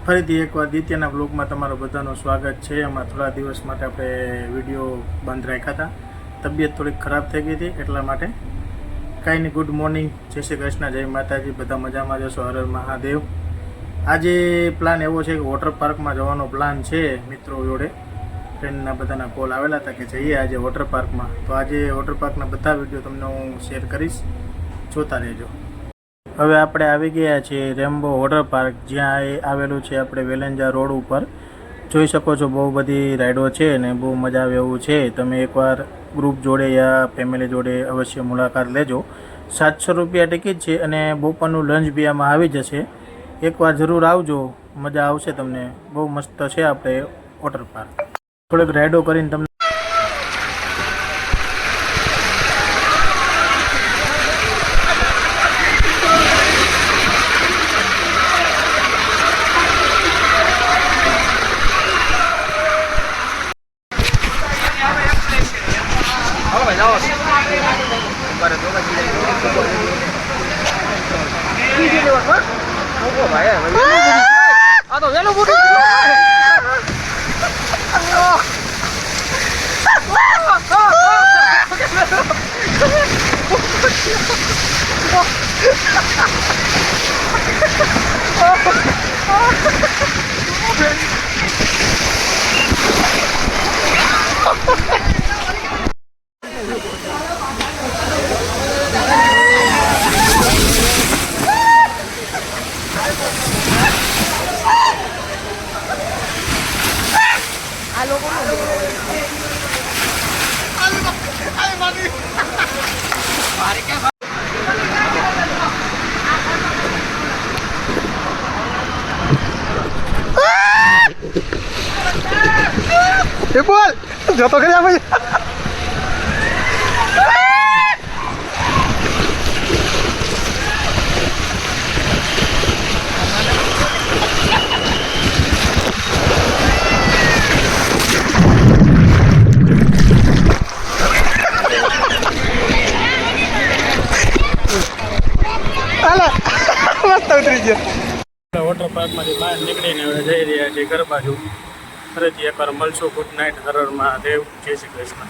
ફરીથી એકવાર દિત્યના બ્લોગમાં તમારું બધાનું સ્વાગત છે। હમણાં થોડા દિવસ માટે આપણે વિડીયો બંધ રાખ્યા હતા, તબિયત થોડીક ખરાબ થઈ ગઈ હતી એટલા માટે। કાંઈ નહીં, ગુડ મોર્નિંગ, જય શ્રી કૃષ્ણ, જય માતાજી, બધા મજામાં જશો, હર હર મહાદેવ। આજે પ્લાન એવો છે કે વોટર પાર્કમાં જવાનો પ્લાન છે મિત્રો જોડે। ફ્રેન્ડના બધાના કોલ આવેલા હતા કે જઈએ આજે વોટર પાર્કમાં, તો આજે વોટર પાર્કના બધા વિડીયો તમને હું શેર કરીશ, જોતા રહેજો। હવે આપણે આવી ગયા છીએ રેમ્બો વોટર પાર્ક, જ્યાં એ આવેલું છે આપણે વેલેન્જા રોડ ઉપર। જોઈ શકો છો બહુ બધી રાઇડો છે ને બહુ મજા આવે એવું છે। તમે એકવાર ગ્રુપ જોડે યા ફેમિલી જોડે અવશ્ય મુલાકાત લેજો। 700 રૂપિયા ટિકિટ છે અને બપોરનું લંચ બી આમાં આવી જશે। એકવાર જરૂર આવજો, મજા આવશે તમને। બહુ મસ્ત છે આપણે વોટર પાર્ક। થોડીક રાઇડો કરીને તમને બોલ જતો કર્યા ભાઈ। વોટર પાર્કમાંથી બહાર નીકળીને હવે જઈ રહ્યા છીએ ઘર બાજુ। ફરીથી એકવાર મળશું। ગુડ નાઇટ, હર હર મહાદેવ, જય શ્રી કૃષ્ણ।